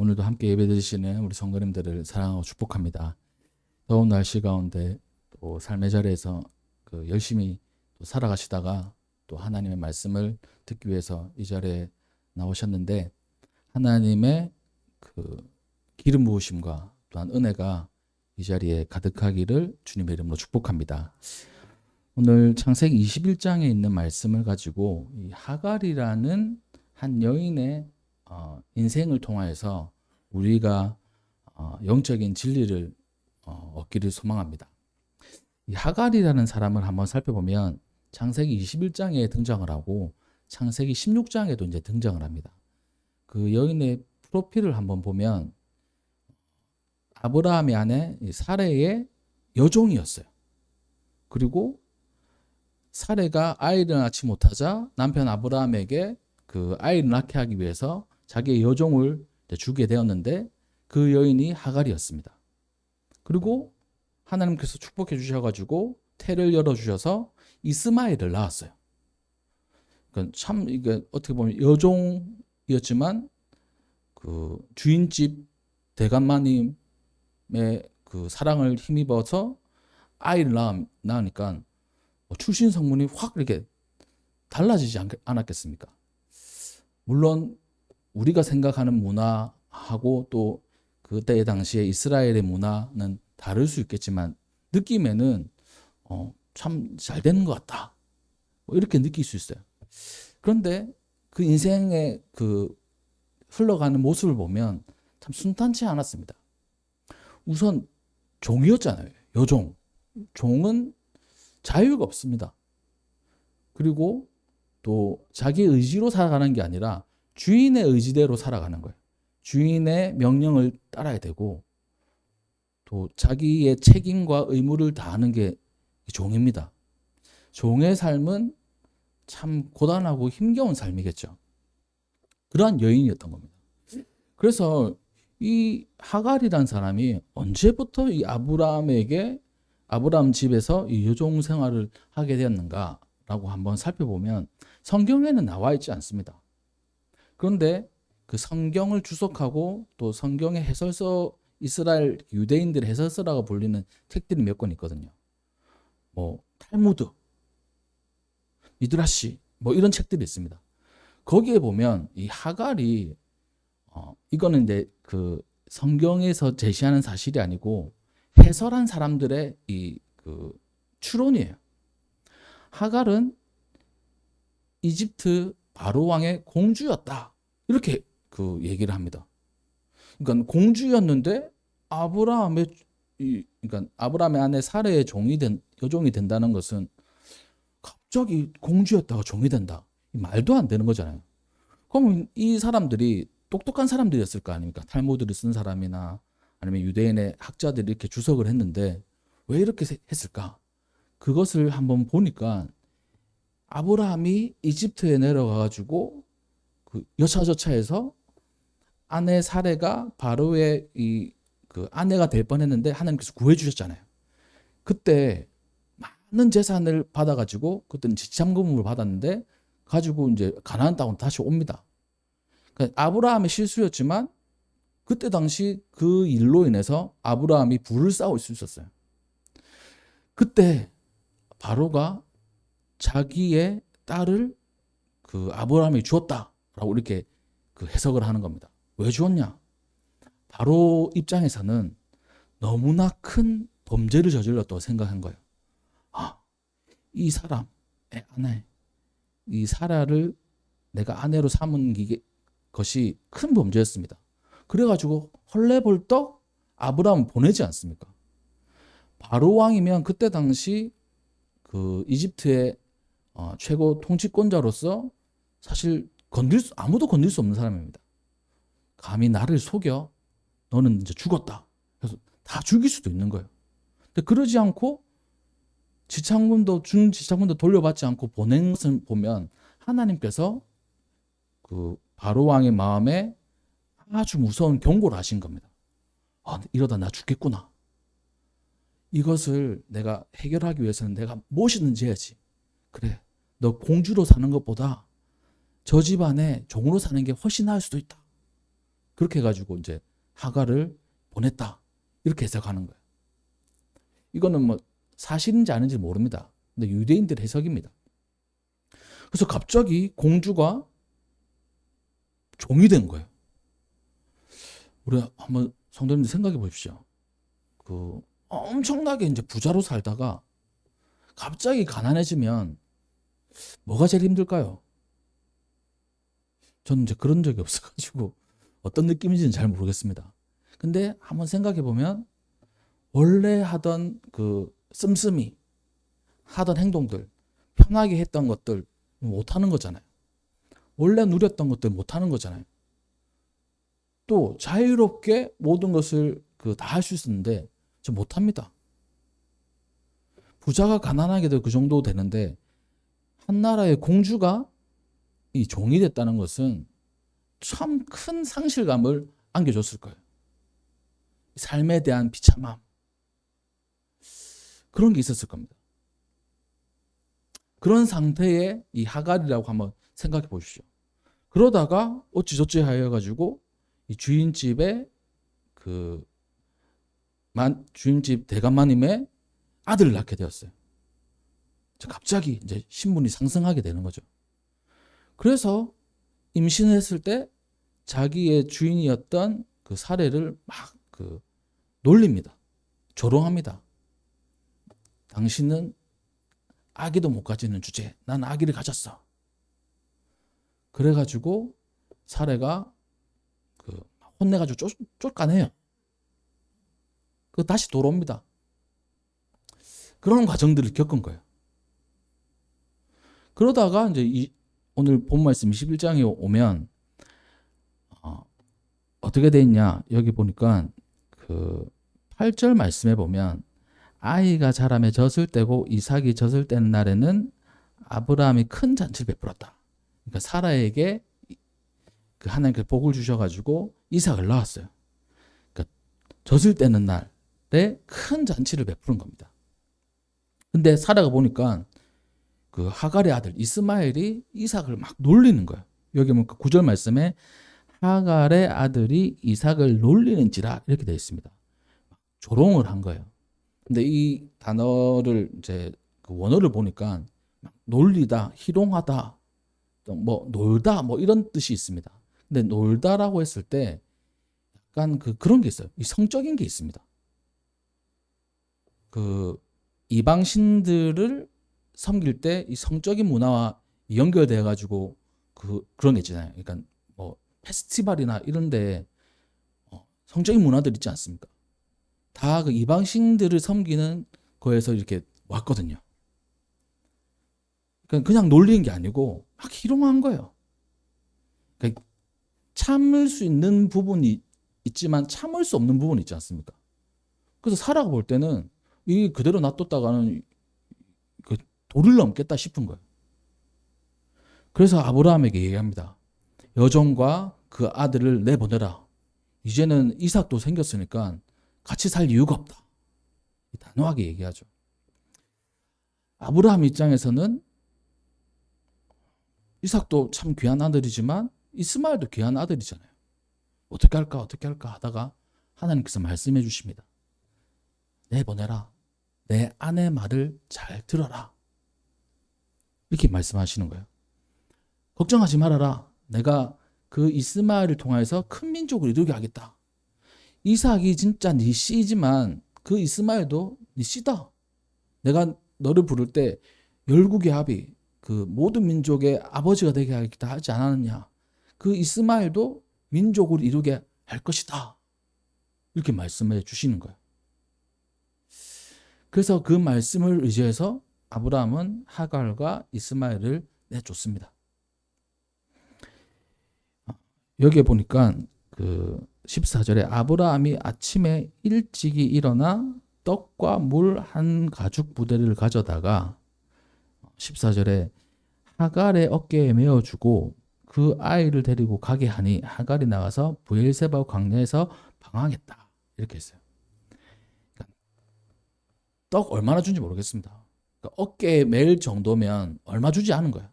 오늘도 함께 예배드리시는 우리 성도님들을 사랑하고 축복합니다. 더운 날씨 가운데 또 삶의 자리에서 열심히 또 살아가시다가 또 하나님의 말씀을 듣기 위해서 이 자리에 나오셨는데, 하나님의 기름 부으심과 또한 은혜가 이 자리에 가득하기를 주님의 이름으로 축복합니다. 오늘 창세기 21장에 있는 말씀을 가지고 이 하갈이라는 한 여인의 인생을 통하여서 우리가 영적인 진리를 얻기를 소망합니다. 이 하갈이라는 사람을 한번 살펴보면 창세기 21장에 등장을 하고 창세기 16장에도 이제 등장을 합니다. 그 여인의 프로필을 한번 보면 아브라함의 아내 사레의 여종이었어요. 그리고 사레가 아이를 낳지 못하자 남편 아브라함에게 그 아이를 낳게 하기 위해서 자기의 여종을 주게 되었는데, 그 여인이 하갈이었습니다. 그리고 하나님께서 축복해 주셔가지고 태를 열어주셔서 이스마엘을 낳았어요. 그러니까 참 이게 어떻게 보면 여종이었지만 그 주인집 대감마님의 그 사랑을 힘입어서 아이를 낳으니까 출신 성분이 확 이렇게 달라지지 않았겠습니까? 물론 우리가 생각하는 문화하고 또 그때 당시에 이스라엘의 문화는 다를 수 있겠지만 느낌에는 참 잘 되는 것 같다, 이렇게 느낄 수 있어요. 그런데 그 인생의 그 흘러가는 모습을 보면 참 순탄치 않았습니다. 우선 종이었잖아요. 여종. 종은 자유가 없습니다. 그리고 또 자기 의지로 살아가는 게 아니라 주인의 의지대로 살아가는 거예요. 주인의 명령을 따라야 되고 또 자기의 책임과 의무를 다하는 게 종입니다. 종의 삶은 참 고단하고 힘겨운 삶이겠죠. 그러한 여인이었던 겁니다. 그래서 이 하갈이라는 사람이 언제부터 이 아브라함 집에서 이 여종 생활을 하게 되었는가라고 한번 살펴보면 성경에는 나와 있지 않습니다. 그런데 그 성경을 주석하고 또 성경의 해설서, 이스라엘 유대인들의 해설서라고 불리는 책들이 몇 권 있거든요. 탈무드, 미드라시, 이런 책들이 있습니다. 거기에 보면 이 하갈이 이거는 이제 그 성경에서 제시하는 사실이 아니고 해설한 사람들의 그 추론이에요. 하갈은 이집트 바로 왕의 공주였다, 이렇게 그 얘기를 합니다. 그러니까 공주였는데 그러니까 아브라함의 아내 사레의 여종이 된다는 것은 갑자기 공주였다가 종이 된다, 말도 안 되는 거잖아요. 그러면 이 사람들이 똑똑한 사람들이었을 거 아닙니까? 탈무드를 쓴 사람이나 아니면 유대인의 학자들이 이렇게 주석을 했는데 왜 이렇게 했을까? 그것을 한번 보니까 아브라함이 이집트에 내려가가지고 그 여차저차해서 아내 사레가 바로의 그 아내가 될 뻔했는데 하나님께서 구해주셨잖아요. 그때 많은 재산을 받아가지고, 그때는 지참금을 받았는데 가지고 이제 가나안 땅으로 다시 옵니다. 그러니까 아브라함의 실수였지만 그때 당시 그 일로 인해서 아브라함이 부를 쌓을 수 있었어요. 그때 바로가 자기의 딸을 그 아브라함이 주었다라고 이렇게 그 해석을 하는 겁니다. 왜 주었냐? 바로 입장에서는 너무나 큰 범죄를 저질렀다고 생각한 거예요. 이 사람의 아내, 이 사라를 내가 아내로 삼은 것이 큰 범죄였습니다. 그래가지고 헐레벌떡 아브라함을 보내지 않습니까? 바로 왕이면 그때 당시 그 이집트의 최고 통치권자로서 사실 아무도 건들 수 없는 사람입니다. 감히 나를 속여 너는 이제 죽었다, 그래서 다 죽일 수도 있는 거예요. 근데 그러지 않고 지참금도 돌려받지 않고 보낸 것을 보면 하나님께서 그 바로 왕의 마음에 아주 무서운 경고를 하신 겁니다. 이러다 나 죽겠구나. 이것을 내가 해결하기 위해서는 내가 무엇이든지 해야지. 그래, 너 공주로 사는 것보다 저 집안에 종으로 사는 게 훨씬 나을 수도 있다. 그렇게 해가지고 이제 하갈을 보냈다. 이렇게 해석하는 거예요. 이거는 뭐 사실인지 아닌지 모릅니다. 근데 유대인들 해석입니다. 그래서 갑자기 공주가 종이 된 거예요. 우리 한번 성도님들 생각해 보십시오. 그 엄청나게 이제 부자로 살다가 갑자기 가난해지면 뭐가 제일 힘들까요? 저는 이제 그런 적이 없어가지고 어떤 느낌인지는 잘 모르겠습니다. 근데 한번 생각해 보면 원래 하던 그 씀씀이 하던 행동들, 편하게 했던 것들 못하는 거잖아요. 원래 누렸던 것들 못하는 거잖아요. 또 자유롭게 모든 것을 다 할 수 있었는데 저 못합니다. 부자가 가난하게도 그 정도 되는데 한 나라의 공주가 이 종이 됐다는 것은 참 큰 상실감을 안겨줬을 거예요. 삶에 대한 비참함, 그런 게 있었을 겁니다. 그런 상태의 이 하갈이라고 한번 생각해 보십시오. 그러다가 어찌저찌 하여가지고 이 주인집에 주인집 대감마님의 아들을 낳게 되었어요. 갑자기 이제 신분이 상승하게 되는 거죠. 그래서 임신을 했을 때 자기의 주인이었던 그 사례를 막 놀립니다. 조롱합니다. 당신은 아기도 못 가지는 주제에 난 아기를 가졌어. 그래가지고 사례가 혼내가지고 쫓아내요. 다시 돌아옵니다. 그런 과정들을 겪은 거예요. 그러다가 이제 오늘 본 말씀 21장에 오면 어떻게 돼 있냐? 여기 보니까 8절 말씀에 보면 아이가 자라매 젖을 떼고 이삭이 젖을 떼는 날에는 아브라함이 큰 잔치를 베풀었다. 그러니까 사라에게 하나님께서 복을 주셔가지고 이삭을 낳았어요. 그러니까 젖을 떼는 날에 큰 잔치를 베푸는 겁니다. 근데 사라가 보니까 하갈의 아들 이스마엘이 이삭을 막 놀리는 거예요. 여기 보니까 9절 말씀에 하갈의 아들이 이삭을 놀리는지라 이렇게 되어 있습니다. 조롱을 한 거예요. 근데 이 단어를 이제 원어를 보니까 놀리다, 희롱하다, 뭐 놀다, 뭐 이런 뜻이 있습니다. 근데 놀다라고 했을 때 약간 그런 게 있어요. 이 성적인 게 있습니다. 이방신들을 섬길 때 이 성적인 문화와 연결돼 가지고 그런 게 있잖아요. 그러니까 뭐 페스티벌이나 이런데 성적인 문화들 있지 않습니까? 다 이방신들을 섬기는 거에서 이렇게 왔거든요. 그러니까 그냥 놀리는 게 아니고 막 희롱한 거예요. 그러니까 참을 수 있는 부분이 있지만 참을 수 없는 부분이 있지 않습니까? 그래서 사라가 볼 때는 이 그대로 놔뒀다가는 도를 넘겠다 싶은 거예요. 그래서 아브라함에게 얘기합니다. 여종과 그 아들을 내보내라. 이제는 이삭도 생겼으니까 같이 살 이유가 없다. 단호하게 얘기하죠. 아브라함 입장에서는 이삭도 참 귀한 아들이지만 이스마엘도 귀한 아들이잖아요. 어떻게 할까 하다가 하나님께서 말씀해 주십니다. 내보내라. 내 아내 말을 잘 들어라. 이렇게 말씀하시는 거예요. 걱정하지 말아라. 내가 그 이스마엘을 통해서 큰 민족을 이루게 하겠다. 이삭이 진짜 네 씨지만 그 이스마엘도 네 씨다. 내가 너를 부를 때 열국의 아비, 모든 민족의 아버지가 되게 하겠다 하지 않았느냐. 그 이스마엘도 민족을 이루게 할 것이다. 이렇게 말씀해 주시는 거예요. 그래서 그 말씀을 의지해서 아브라함은 하갈과 이스마엘을 내줬습니다. 여기에 보니까 14절에 아브라함이 아침에 일찍이 일어나 떡과 물 한 가죽 부대를 가져다가 14절에 하갈의 어깨에 메어주고 그 아이를 데리고 가게 하니 하갈이 나가서 브엘세바 광야에서 방황했다. 이렇게 했어요. 그러니까 떡 얼마나 준지 모르겠습니다. 그러니까 어깨에 맬 정도면 얼마 주지 않은 거예요.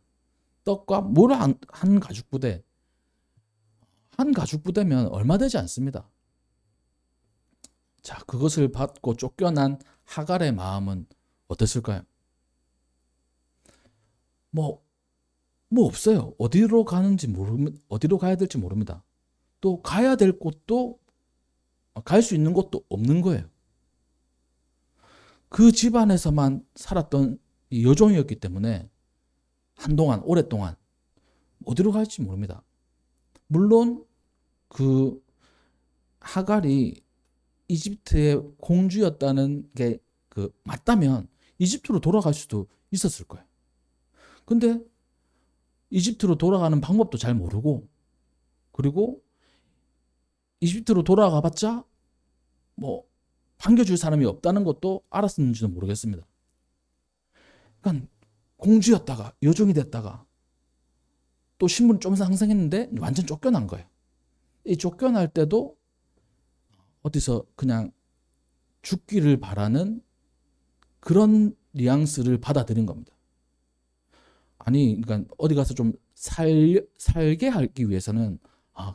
떡과 물 한 가죽 부대 한 가죽 부대면 얼마 되지 않습니다. 자, 그것을 받고 쫓겨난 하갈의 마음은 어땠을까요? 뭐 없어요. 어디로 가야 될지 모릅니다. 또 가야 될 곳도 갈 수 있는 곳도 없는 거예요. 그 집안에서만 살았던 이 여종이었기 때문에 한동안 오랫동안 어디로 갈지 모릅니다. 물론 그 하갈이 이집트의 공주였다는 게 맞다면 이집트로 돌아갈 수도 있었을 거예요. 근데 이집트로 돌아가는 방법도 잘 모르고, 그리고 이집트로 돌아가 봤자 뭐 반겨줄 사람이 없다는 것도 알았는지도 모르겠습니다. 그러니까 공주였다가 여종이 됐다가 또 신분이 좀 상승했는데 완전 쫓겨난 거예요. 이 쫓겨날 때도 어디서 그냥 죽기를 바라는 그런 뉘앙스를 받아들인 겁니다. 아니, 그러니까 어디 가서 좀 살게 하기 위해서는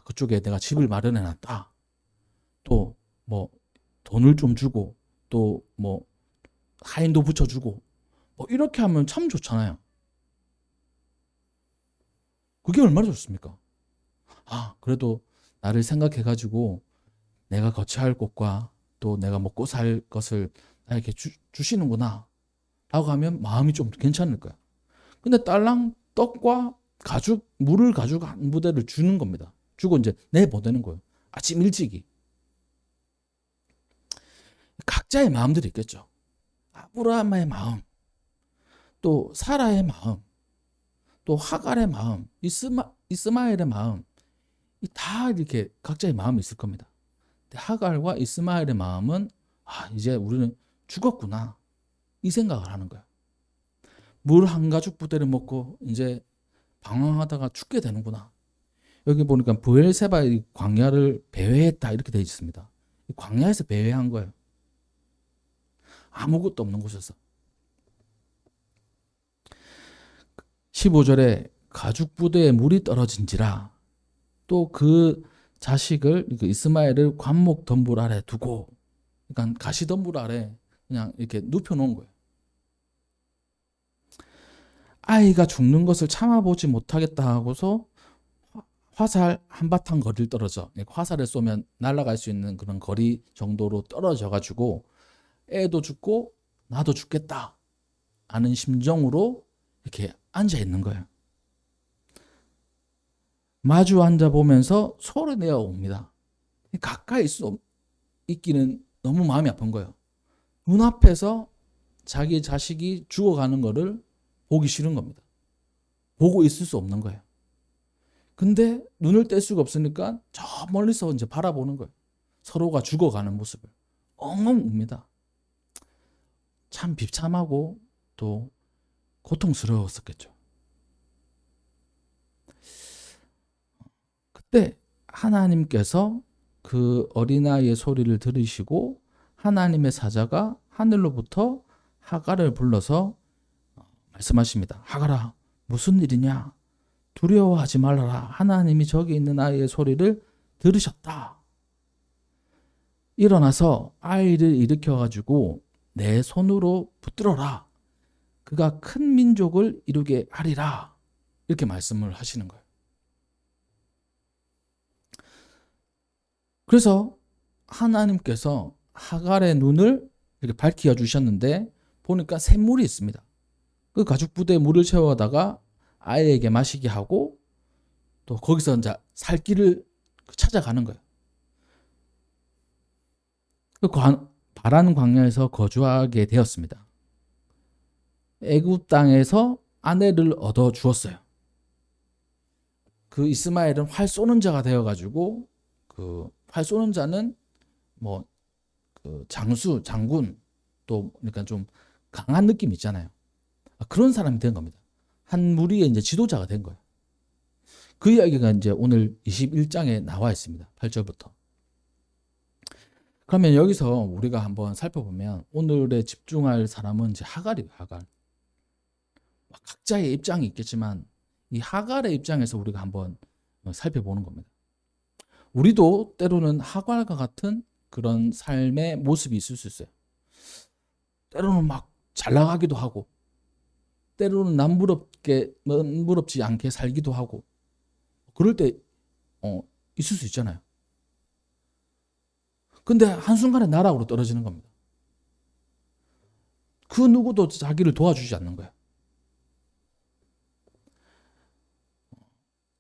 그쪽에 내가 집을 마련해 놨다. 또 뭐 돈을 좀 주고 또 뭐 하인도 붙여주고 뭐 이렇게 하면 참 좋잖아요. 그게 얼마나 좋습니까? 그래도 나를 생각해가지고 내가 거처할 곳과 또 내가 먹고 살 것을 나에게 주시는구나 라고 하면 마음이 좀 괜찮을 거야. 근데 딸랑 떡과 물을 가지고 한 부대를 주는 겁니다. 주고 이제 내보내는 거예요. 아침 일찍이. 각자의 마음들이 있겠죠. 아브라함의 마음, 또 사라의 마음, 또 하갈의 마음, 이스마엘의 마음, 다 이렇게 각자의 마음이 있을 겁니다. 근데 하갈과 이스마엘의 마음은 이제 우리는 죽었구나 이 생각을 하는 거야. 물 한 가죽 부대를 먹고 이제 방황하다가 죽게 되는구나. 여기 보니까 브엘세바의 광야를 배회했다 이렇게 되어 있습니다. 광야에서 배회한 거예요. 아무것도 없는 곳에서. 15절에 가죽 부대에 물이 떨어진지라, 또 그 자식을 이스마엘을 관목 덤불 아래 두고, 그러니까 가시 덤불 아래 그냥 이렇게 눕혀 놓은 거예요. 아이가 죽는 것을 참아보지 못하겠다 하고서 화살 한바탕 거리를 떨어져, 화살을 쏘면 날아갈 수 있는 그런 거리 정도로 떨어져 가지고 애도 죽고 나도 죽겠다 하는 심정으로 이렇게 앉아 있는 거예요. 마주 앉아 보면서 소리 내어 옵니다. 가까이 있기는 너무 마음이 아픈 거예요. 눈앞에서 자기 자식이 죽어가는 거를 보기 싫은 겁니다. 보고 있을 수 없는 거예요. 근데 눈을 뗄 수가 없으니까 저 멀리서 이제 바라보는 거예요. 서로가 죽어가는 모습을 엉엉 웁니다. 참 비참하고 또 고통스러웠었겠죠. 그때 하나님께서 그 어린아이의 소리를 들으시고 하나님의 사자가 하늘로부터 하갈을 불러서 말씀하십니다. 하갈아, 무슨 일이냐? 두려워하지 말아라. 하나님이 저기 있는 아이의 소리를 들으셨다. 일어나서 아이를 일으켜가지고 내 손으로 붙들어라. 그가 큰 민족을 이루게 하리라. 이렇게 말씀을 하시는 거예요. 그래서 하나님께서 하갈의 눈을 이렇게 밝혀 주셨는데 보니까 샘물이 있습니다. 그 가죽 부대에 물을 채워다가 아이에게 마시게 하고 또 거기서 이제 살 길을 찾아가는 거예요. 그 바란 광야에서 거주하게 되었습니다. 애굽 땅에서 아내를 얻어 주었어요. 그 이스마엘은 활 쏘는 자가 되어가지고 그 활 쏘는 자는 뭐 그 장군 또 그러니까 좀 강한 느낌 있잖아요. 그런 사람이 된 겁니다. 한 무리의 이제 지도자가 된 거예요. 그 이야기가 이제 오늘 21장에 나와 있습니다. 8절부터. 그러면 여기서 우리가 한번 살펴보면 오늘에 집중할 사람은 이제 하갈이에요. 하갈. 각자의 입장이 있겠지만 이 하갈의 입장에서 우리가 한번 살펴보는 겁니다. 우리도 때로는 하갈과 같은 그런 삶의 모습이 있을 수 있어요. 때로는 막 잘 나가기도 하고, 때로는 남부럽지 않게 살기도 하고, 그럴 때 있을 수 있잖아요. 근데 한순간에 나락으로 떨어지는 겁니다. 그 누구도 자기를 도와주지 않는 거예요.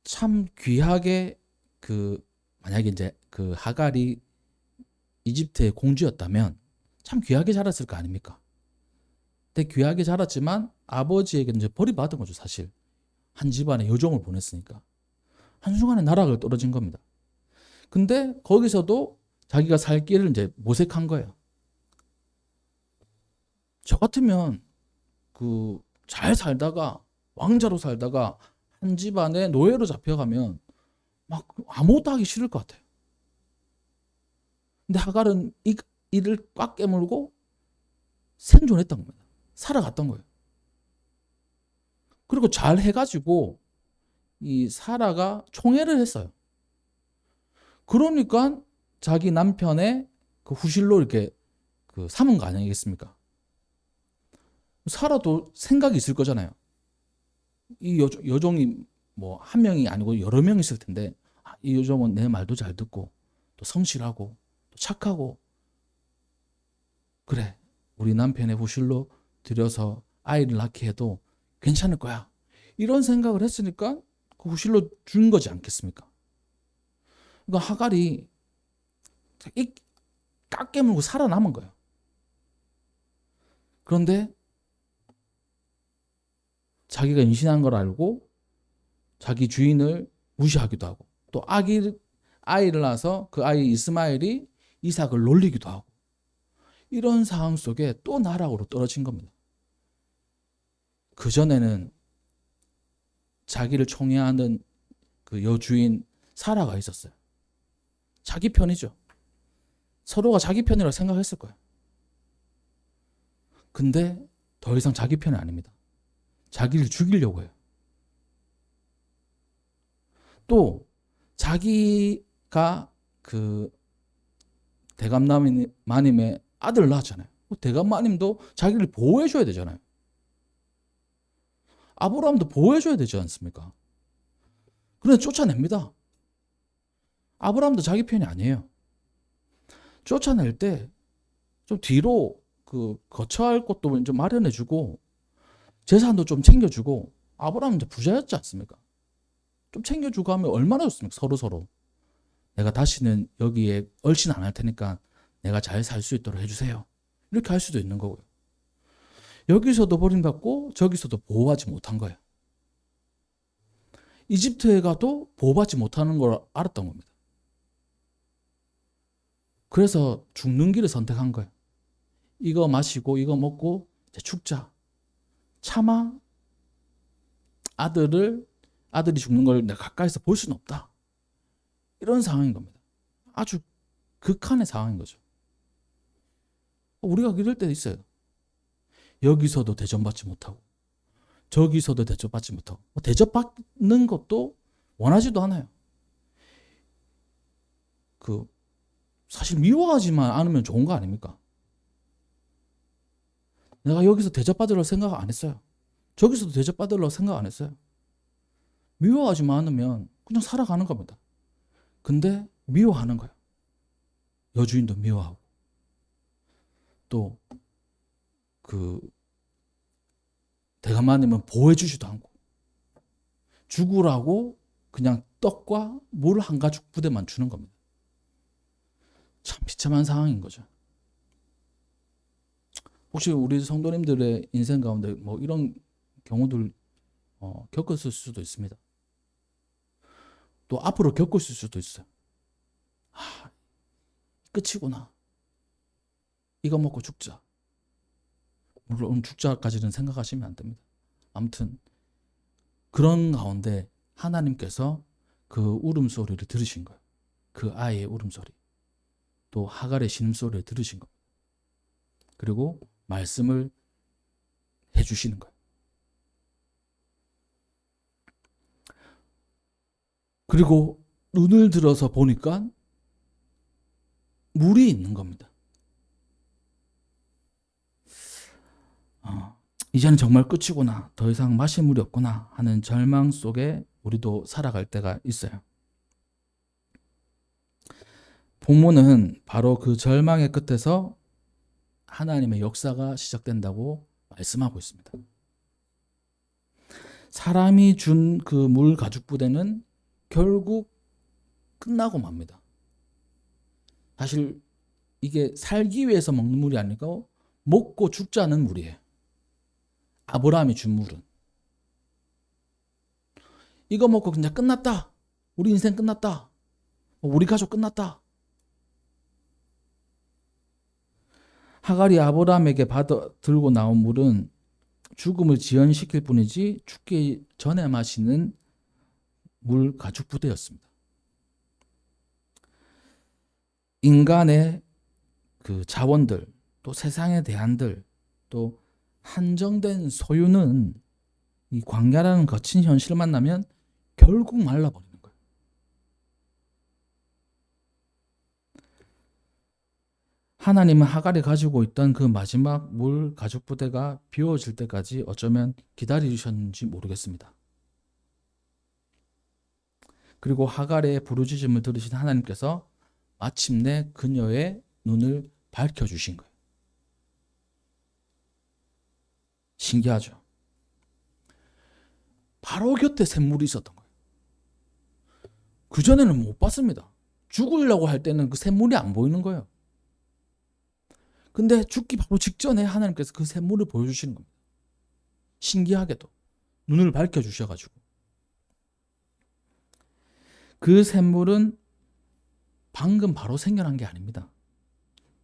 참 귀하게 만약에 이제 그 하갈이 이집트의 공주였다면 참 귀하게 자랐을 거 아닙니까? 근데 귀하게 자랐지만 아버지에게 이제 버림받은 거죠, 사실. 한 집안에 여종을 보냈으니까. 한순간에 나락을 떨어진 겁니다. 근데 거기서도 자기가 살 길을 이제 모색한 거예요. 저 같으면 잘 살다가 왕자로 살다가 한 집안에 노예로 잡혀가면 막 아무것도 하기 싫을 것 같아요. 근데 하갈은 이를 꽉 깨물고 생존했던 겁니다. 살아갔던 거예요. 그리고 잘 해가지고 이 사라가 총애를 했어요. 그러니까 자기 남편의 그 후실로 이렇게 삼은 거 아니겠습니까? 사라도 생각이 있을 거잖아요. 이 여종이 뭐 한 명이 아니고 여러 명 있을 텐데, 이 여종은 내 말도 잘 듣고 또 성실하고 또 착하고, 그래, 우리 남편의 후실로 들여서 아이를 낳게 해도 괜찮을 거야. 이런 생각을 했으니까 그 후실로 준 거지 않겠습니까? 그러니까 하갈이 깍 깨물고 살아남은 거예요. 그런데 자기가 임신한 걸 알고 자기 주인을 무시하기도 하고, 또 아이를 낳아서 그 아이 이스마엘이 이삭을 놀리기도 하고, 이런 상황 속에 또 나락으로 떨어진 겁니다. 그전에는 자기를 총애하는 그 여주인 사라가 있었어요. 자기 편이죠. 서로가 자기 편이라고 생각했을 거예요. 근데 더 이상 자기 편이 아닙니다. 자기를 죽이려고 해요. 또 자기가 그 대감마님의 아들을 낳았잖아요. 대감마님도 자기를 보호해줘야 되잖아요. 아브라함도 보호해줘야 되지 않습니까? 그런데 쫓아냅니다. 아브라함도 자기 편이 아니에요. 쫓아낼 때 좀 뒤로 거처할 곳도 좀 마련해주고 재산도 좀 챙겨주고, 아브라함은 이제 부자였지 않습니까? 좀 챙겨주고 하면 얼마나 좋습니까? 서로. 내가 다시는 여기에 얼씬 안 할 테니까 내가 잘 살 수 있도록 해주세요. 이렇게 할 수도 있는 거고요. 여기서도 버림받고 저기서도 보호하지 못한 거예요. 이집트에 가도 보호받지 못하는 걸 알았던 겁니다. 그래서 죽는 길을 선택한 거예요. 이거 마시고 이거 먹고 이제 죽자. 차마 아들이 죽는 걸 내가 가까이서 볼 수는 없다. 이런 상황인 겁니다. 아주 극한의 상황인 거죠. 우리가 이럴 때도 있어요. 여기서도 대접받지 못하고 저기서도 대접받지 못하고, 대접받는 것도 원하지도 않아요. 사실 미워하지만 않으면 좋은 거 아닙니까? 내가 여기서 대접받으려고 생각 안 했어요. 저기서도 대접받으려고 생각 안 했어요. 미워하지만 않으면 그냥 살아가는 겁니다. 근데 미워하는 거예요. 여주인도 미워하고, 또 대감마님은 보호해주지도 않고, 죽으라고 그냥 떡과 물 한 가죽 부대만 주는 겁니다. 참 비참한 상황인 거죠. 혹시 우리 성도님들의 인생 가운데 뭐 이런 경우들 겪었을 수도 있습니다. 또 앞으로 겪으실 수도 있어요. 끝이구나. 이거 먹고 죽자. 물론 죽자까지는 생각하시면 안 됩니다. 아무튼 그런 가운데 하나님께서 그 울음소리를 들으신 거예요. 그 아이의 울음소리, 또 하갈의 신음소리를 들으신 겁니다. 그리고 말씀을 해주시는 거예요. 그리고 눈을 들어서 보니까 물이 있는 겁니다. 이제는 정말 끝이구나. 더 이상 마실 물이 없구나 하는 절망 속에 우리도 살아갈 때가 있어요. 본문은 바로 그 절망의 끝에서 하나님의 역사가 시작된다고 말씀하고 있습니다. 사람이 준 그 물 가죽 부대는 결국 끝나고 맙니다. 사실 이게 살기 위해서 먹는 물이 아니고 먹고 죽자는 물이에요. 아브라함이 준 물은. 이거 먹고 그냥 끝났다. 우리 인생 끝났다. 우리 가족 끝났다. 하갈이 아브라함에게 들고 나온 물은 죽음을 지연시킬 뿐이지 죽기 전에 마시는 물 가죽 부대였습니다. 인간의 그 자원들, 또 세상의 대안들, 또 한정된 소유는 이 광야라는 거친 현실을 만나면 결국 말라버리는 거예요. 하나님은 하갈이 가지고 있던 그 마지막 물 가죽 부대가 비워질 때까지 어쩌면 기다리셨는지 모르겠습니다. 그리고 하갈의 부르짖음을 들으신 하나님께서 마침내 그녀의 눈을 밝혀주신 거예요. 신기하죠? 바로 곁에 샘물이 있었던 거예요. 그전에는 못 봤습니다. 죽으려고 할 때는 그 샘물이 안 보이는 거예요. 근데 죽기 바로 직전에 하나님께서 그 샘물을 보여주시는 겁니다. 신기하게도 눈을 밝혀주셔가지고. 그 샘물은 방금 바로 생겨난 게 아닙니다.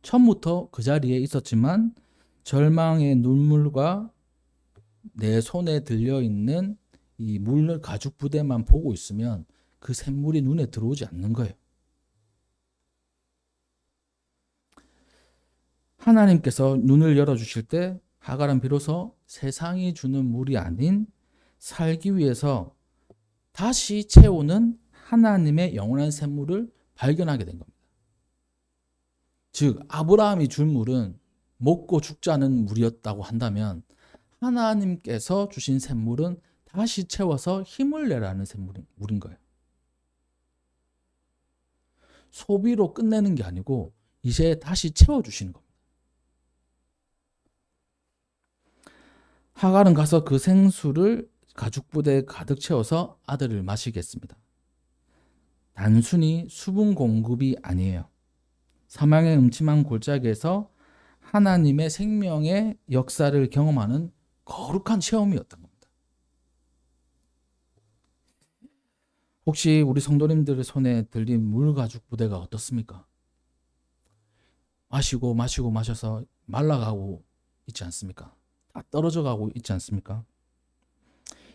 처음부터 그 자리에 있었지만 절망의 눈물과 내 손에 들려있는 이 물 가죽 부대만 보고 있으면 그 샘물이 눈에 들어오지 않는 거예요. 하나님께서 눈을 열어주실 때 하갈은 비로소 세상이 주는 물이 아닌 살기 위해서 다시 채우는 하나님의 영원한 샘물을 발견하게 된 겁니다. 즉 아브라함이 준 물은 먹고 죽자는 물이었다고 한다면 하나님께서 주신 샘물은 다시 채워서 힘을 내라는 물인 거예요. 소비로 끝내는 게 아니고 이제 다시 채워주시는 겁니다. 하갈은 가서 그 생수를 가죽 부대에 가득 채워서 아들을 마시겠습니다. 단순히 수분 공급이 아니에요. 사망의 음침한 골짜기에서 하나님의 생명의 역사를 경험하는 거룩한 체험이었던 겁니다. 혹시 우리 성도님들의 손에 들린 물 가죽 부대가 어떻습니까? 마셔서 말라가고 있지 않습니까? 다 떨어져 가고 있지 않습니까?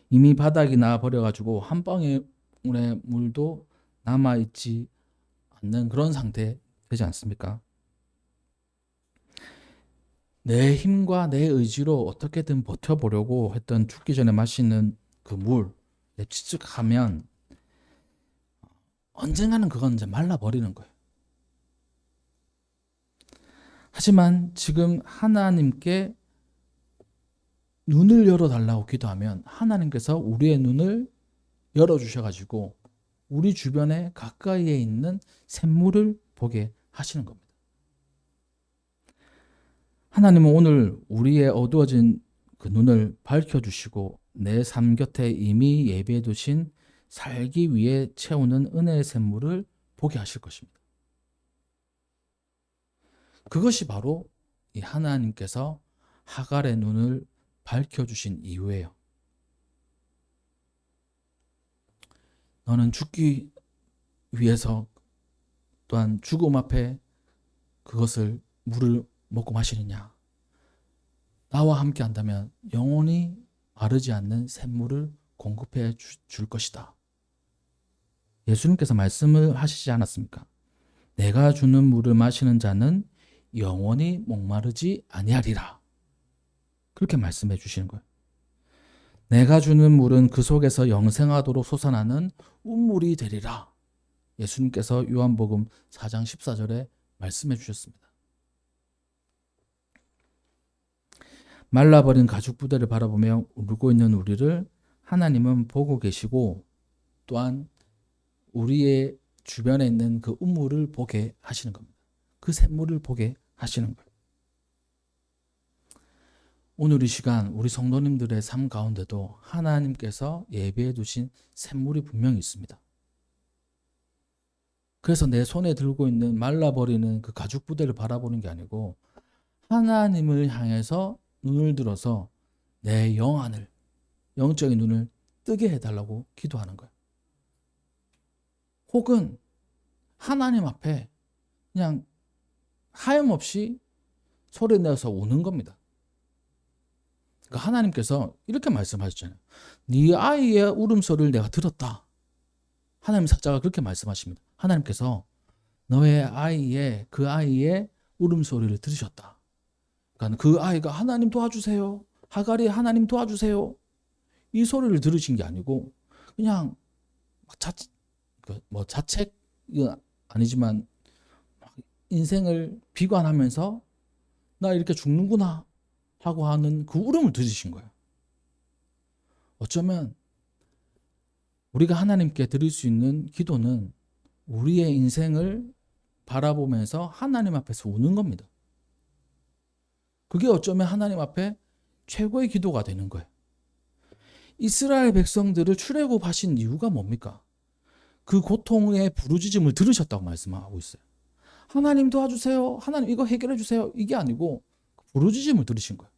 이미 바닥이 나 버려가지고 한 방울의 물도 남아있지 않는 그런 상태 되지 않습니까? 내 힘과 내 의지로 어떻게든 버텨보려고 했던 죽기 전에 마시는 그 물, 찌직하면 언젠가는 그건 이제 말라버리는 거예요. 하지만 지금 하나님께 눈을 열어달라고 기도하면 하나님께서 우리의 눈을 열어주셔가지고 우리 주변에 가까이에 있는 샘물을 보게 하시는 겁니다. 하나님은 오늘 우리의 어두워진 그 눈을 밝혀주시고 내 삶 곁에 이미 예비해 두신 살기 위해 채우는 은혜의 샘물을 보게 하실 것입니다. 그것이 바로 이 하나님께서 하갈의 눈을 밝혀주신 이유예요. 너는 죽기 위해서 또한 죽음 앞에 그것을 물을 먹고 마시느냐? 나와 함께 한다면 영원히 마르지 않는 샘물을 공급해 줄 것이다. 예수님께서 말씀을 하시지 않았습니까? 내가 주는 물을 마시는 자는 영원히 목마르지 아니하리라. 그렇게 말씀해 주시는 거예요. 내가 주는 물은 그 속에서 영생하도록 솟아나는 운물이 되리라. 예수님께서 요한복음 4장 14절에 말씀해 주셨습니다. 말라버린 가죽 부대를 바라보며 울고 있는 우리를 하나님은 보고 계시고 또한 우리의 주변에 있는 그 음물을 보게 하시는 겁니다. 그 샘물을 보게 하시는 거예요. 오늘 이 시간 우리 성도님들의 삶 가운데도 하나님께서 예배해 두신 샘물이 분명히 있습니다. 그래서 내 손에 들고 있는 말라버리는 그 가죽 부대를 바라보는 게 아니고 하나님을 향해서 눈을 들어서 내 영안을, 영적인 눈을 뜨게 해달라고 기도하는 거예요. 혹은 하나님 앞에 그냥 하염없이 소리 내서 우는 겁니다. 그러니까 하나님께서 이렇게 말씀하셨잖아요. 네 아이의 울음소리를 내가 들었다. 하나님 사자가 그렇게 말씀하십니다. 하나님께서 너의 아이의 그 아이의 울음소리를 들으셨다. 그러니까 그 아이가 하나님 도와주세요. 하갈이 하나님 도와주세요. 이 소리를 들으신 게 아니고 그냥 자책은 아니지만 인생을 비관하면서 나 이렇게 죽는구나 하고 하는 그 울음을 들으신 거예요. 어쩌면 우리가 하나님께 드릴 수 있는 기도는 우리의 인생을 바라보면서 하나님 앞에서 우는 겁니다. 그게 어쩌면 하나님 앞에 최고의 기도가 되는 거예요. 이스라엘 백성들을 출애굽하신 이유가 뭡니까? 그 고통의 부르짖음을 들으셨다고 말씀하고 있어요. 하나님 도와주세요. 하나님 이거 해결해 주세요. 이게 아니고 부르짖음을 들으신 거예요.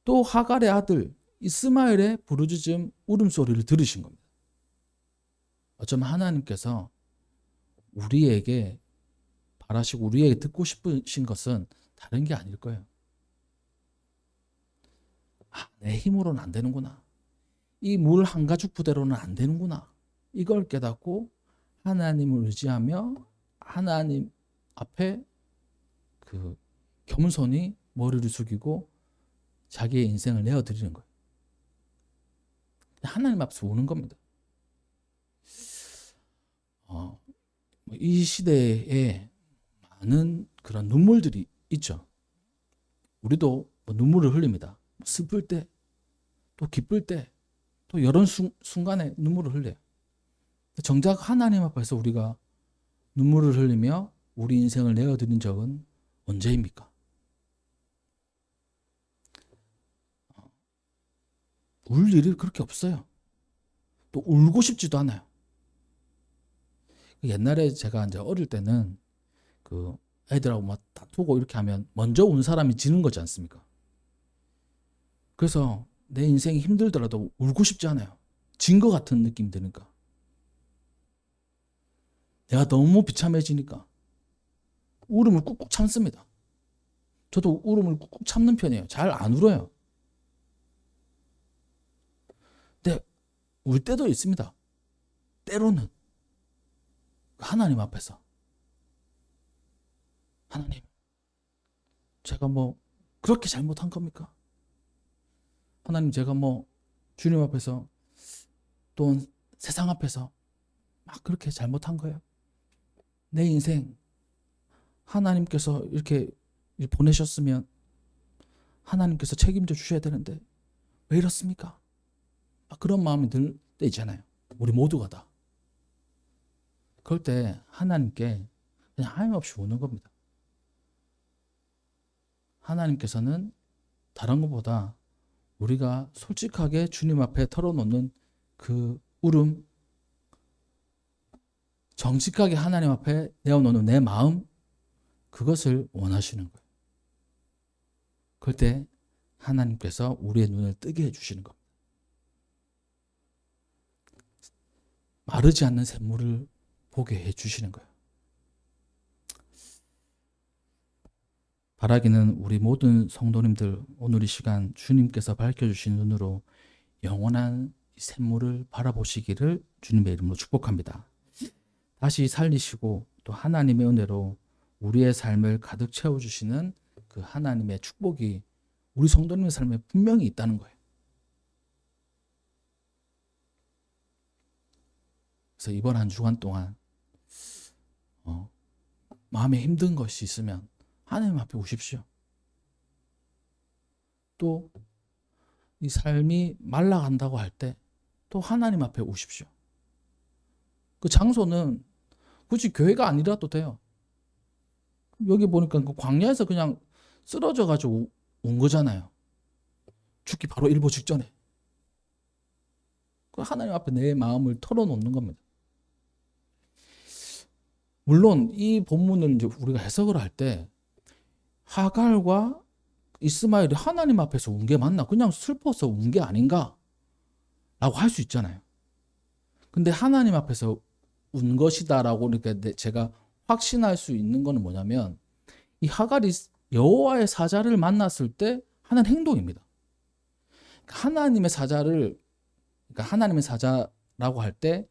또 하갈의 아들 이스마엘의 부르짖음 울음소리를 들으신 겁니다. 어쩌면 하나님께서 우리에게 바라시고 우리에게 듣고 싶으신 것은 다른 게 아닐 거예요. 내 힘으로는 안 되는구나. 이 물 한 가죽 부대로는 안 되는구나. 이걸 깨닫고 하나님을 의지하며 하나님 앞에 그 겸손히 머리를 숙이고 자기의 인생을 내어드리는 거예요. 하나님 앞에서 우는 겁니다. 이 시대에 많은 그런 눈물들이 있죠. 우리도 눈물을 흘립니다. 슬플 때, 또 기쁠 때, 또 여러 순간에 눈물을 흘려요. 정작 하나님 앞에서 우리가 눈물을 흘리며 우리 인생을 내어드린 적은 언제입니까? 울 일이 그렇게 없어요. 또 울고 싶지도 않아요. 옛날에 제가 이제 어릴 때는 그 애들하고 막 다투고 이렇게 하면 먼저 운 사람이 지는 거지 않습니까? 그래서 내 인생이 힘들더라도 울고 싶지 않아요. 진 것 같은 느낌이 드니까. 내가 너무 비참해지니까 울음을 꾹꾹 참습니다. 저도 울음을 꾹꾹 참는 편이에요. 잘 안 울어요. 근데 울 때도 있습니다. 때로는 하나님 앞에서 하나님 제가 뭐 그렇게 잘못한 겁니까? 하나님 제가 뭐 주님 앞에서 또는 세상 앞에서 막 그렇게 잘못한 거예요. 내 인생 하나님께서 이렇게 보내셨으면 하나님께서 책임져 주셔야 되는데 왜 이렇습니까? 그런 마음이 들 때 있잖아요. 우리 모두가 다. 그럴 때 하나님께 그냥 하염없이 우는 겁니다. 하나님께서는 다른 것보다 우리가 솔직하게 주님 앞에 털어놓는 그 울음, 정직하게 하나님 앞에 내어놓는 내 마음, 그것을 원하시는 거예요. 그럴 때 하나님께서 우리의 눈을 뜨게 해주시는 겁니다. 마르지 않는 샘물을 보게 해주시는 거예요. 바라기는 우리 모든 성도님들 오늘 이 시간 주님께서 밝혀주신 눈으로 영원한 샘물을 바라보시기를 주님의 이름으로 축복합니다. 다시 살리시고 또 하나님의 은혜로 우리의 삶을 가득 채워주시는 그 하나님의 축복이 우리 성도님의 삶에 분명히 있다는 거예요. 그래서 이번 한 주간 동안 마음에 힘든 것이 있으면 하나님 앞에 오십시오. 또 이 삶이 말라간다고 할 때 또 하나님 앞에 오십시오. 그 장소는 굳이 교회가 아니라도 돼요. 여기 보니까 그 광야에서 그냥 쓰러져 가지고 온 거잖아요. 죽기 바로 일보 직전에. 그 하나님 앞에 내 마음을 털어놓는 겁니다. 물론 이 본문을 이제 우리가 해석을 할 때 하갈과 이스마엘이 하나님 앞에서 운 게 맞나? 그냥 슬퍼서 운 게 아닌가? 라고 할 수 있잖아요. 근데 하나님 앞에서 운 것이다라고 그러니까 제가 확신할 수 있는 거는 뭐냐면 이 하갈이 여호와의 사자를 만났을 때 하는 행동입니다. 하나님의 사자를 그러니까 하나님의 사자라고 할 때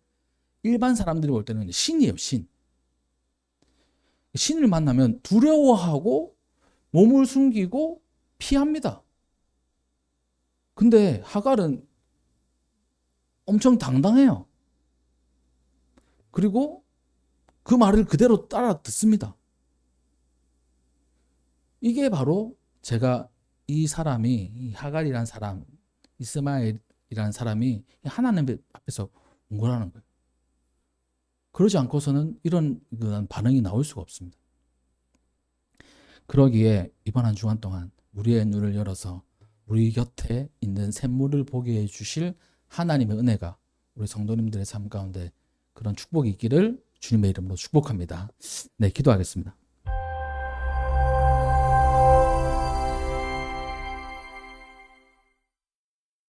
일반 사람들이 볼 때는 신이에요, 신. 신을 만나면 두려워하고 몸을 숨기고 피합니다. 근데 하갈은 엄청 당당해요. 그리고 그 말을 그대로 따라 듣습니다. 이게 바로 제가 이 사람이 이 하갈이라는 사람, 이스마엘이라는 사람이 하나님 앞에서 온 거라는 거예요. 그러지 않고서는 이런 반응이 나올 수가 없습니다. 그러기에 이번 한 주간 동안 우리의 눈을 열어서 우리 곁에 있는 샘물을 보게 해주실 하나님의 은혜가 우리 성도님들의 삶 가운데 그런 축복이 있기를 주님의 이름으로 축복합니다. 네, 기도하겠습니다.